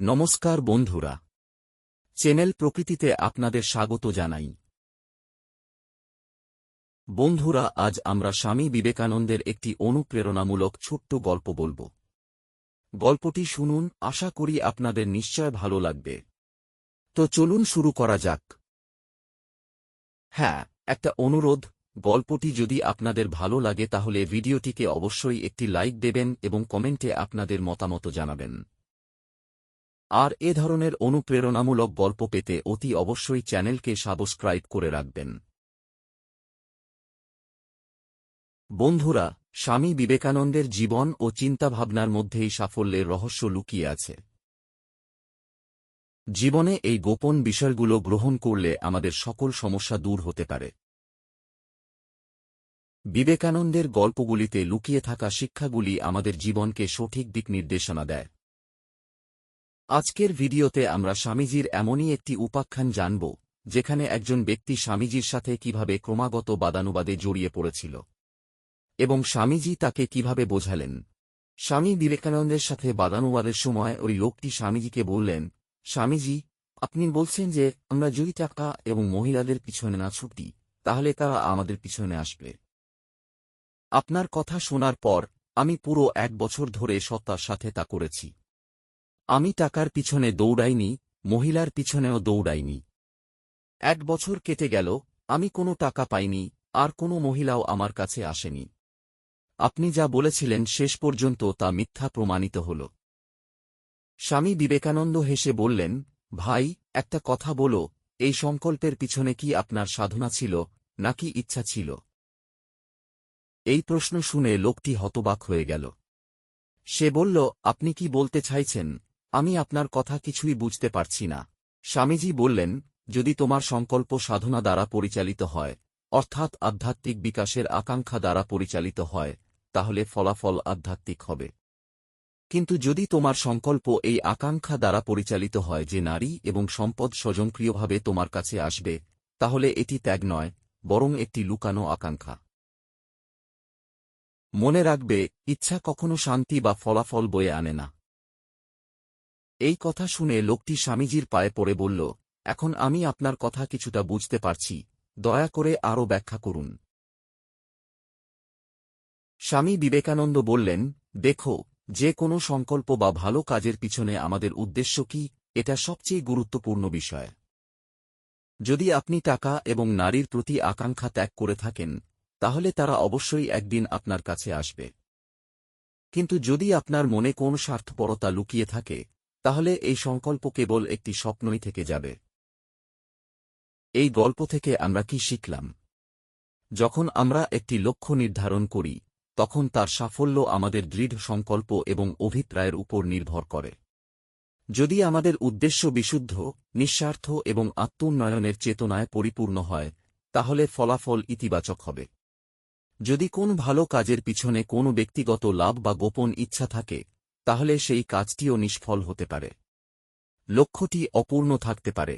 নমস্কার বন্ধুরা, চ্যানেল প্রকৃতিতে আপনাদের স্বাগত জানাই। বন্ধুরা, আজ আমরা স্বামী বিবেকানন্দের একটি অনুপ্রেরণামূলক ছোট্ট গল্প বলব। গল্পটি শুনুন, আশা করি আপনাদের নিশ্চয় ভালো লাগবে। তো চলুন শুরু করা যাক। হ্যাঁ, একটা অনুরোধ, গল্পটি যদি আপনাদের ভালো লাগে তাহলে ভিডিওটিকে অবশ্যই একটি লাইক দেবেন এবং কমেন্টে আপনাদের মতামত জানাবেন। আর এ ধরনের অনুপ্রেরণামূলক গল্প পেতে অতি অবশ্যই চ্যানেলকে সাবস্ক্রাইব করে রাখবেন। বন্ধুরা, স্বামী বিবেকানন্দের জীবন ও চিন্তাভাবনার মধ্যেই সাফল্যের রহস্য লুকিয়ে আছে। জীবনে এই গোপন বিষয়গুলো গ্রহণ করলে আমাদের সকল সমস্যা দূর হতে পারে। বিবেকানন্দের গল্পগুলিতে লুকিয়ে থাকা শিক্ষাগুলি আমাদের জীবনকে সঠিক দিক নির্দেশনা দেয়। আজকের ভিডিওতে আমরা স্বামীজির এমনই একটি উপাখ্যান জানব, যেখানে একজন ব্যক্তি স্বামীজির সাথে কিভাবে ক্রমাগত বাদানুবাদে জড়িয়ে পড়েছিল এবং স্বামীজি তাকে কিভাবে বোঝালেন। স্বামী বিবেকানন্দের সাথে বাদানুবাদের সময় ওই লোকটি স্বামীজিকে বললেন, স্বামীজি, আপনি বলছেন যে আমরা যদি টাকা এবং মহিলাদের পিছনে না ছুটি তাহলে তারা আমাদের পিছনে আসবে। আপনার কথা শোনার পর আমি পুরো 1 বছর ধরে সত্তার সাথে তা করেছি। আমি টাকার পিছনে দৌড়াইনি, মহিলার পিছনেও দৌড়াইনি। 1 বছর কেটে গেল, আমি কোনো টাকা পাইনি, আর কোনো মহিলাও আমার কাছে আসেনি। আপনি যা বলেছিলেন শেষ পর্যন্ত তা মিথ্যা প্রমাণিত হল। স্বামী বিবেকানন্দ হেসে বললেন, ভাই, একটা কথা বলো, এই সংকল্পের পিছনে কি আপনার সাধনা ছিল নাকি ইচ্ছা ছিল? এই প্রশ্ন শুনে লোকটি হতবাক হয়ে গেল। সে বলল, আপনি কি বলতে চাইছেন? আমি আপনার কথা কিছুই বুঝতে পারছি না। স্বামীজি বললেন, যদি তোমার সংকল্প সাধনা দ্বারা পরিচালিত হয়, অর্থাৎ আধ্যাত্মিক বিকাশের আকাঙ্ক্ষা দ্বারা পরিচালিত হয়, তাহলে ফলাফল আধ্যাত্মিক হবে। কিন্তু যদি তোমার সংকল্প এই আকাঙ্ক্ষা দ্বারা পরিচালিত হয় যে নারী এবং সম্পদ স্বয়ংক্রিয়ভাবে তোমার কাছে আসবে, তাহলে এটি ত্যাগ নয়, বরং একটি লুকানো আকাঙ্ক্ষা। মনে রাখবে, ইচ্ছা কখনো শান্তি বা ফলাফল বয়ে আনে না। এই কথা শুনে লোকটি স্বামীজির পায়ে পড়ে বলল, এখন আমি আপনার কথা কিছুটা বুঝতে পারছি, দয়া করে আরও ব্যাখ্যা করুন। স্বামী বিবেকানন্দ বললেন, দেখো, যে কোনো সংকল্প বা ভালো কাজের পিছনে আমাদের উদ্দেশ্য কি, এটা সবচেয়ে গুরুত্বপূর্ণ বিষয়। যদি আপনি টাকা এবং নারীর প্রতি আকাঙ্ক্ষা ত্যাগ করে থাকেন, তাহলে তারা অবশ্যই একদিন আপনার কাছে আসবে। কিন্তু যদি আপনার মনে কোন স্বার্থপরতা লুকিয়ে থাকে, তাহলে এই সংকল্প কেবল একটি স্বপ্নই থেকে যাবে। এই গল্প থেকে আমরা কি শিখলাম? যখন আমরা একটি লক্ষ্য নির্ধারণ করি, তখন তার সাফল্য আমাদের দৃঢ় সংকল্প এবং অভিপ্রায়ের উপর নির্ভর করে। যদি আমাদের উদ্দেশ্য বিশুদ্ধ, নিঃস্বার্থ এবং আত্মোন্নয়নের চেতনায় পরিপূর্ণ হয়, তাহলে ফলাফল ইতিবাচক হবে। যদি কোন ভালো কাজের পিছনে কোনো ব্যক্তিগত লাভ বা গোপন ইচ্ছা থাকে, তাহলে সেই কাজটিও নিষ্ফল হতে পারে। লক্ষ্যটি অপূর্ণ থাকতে পারে।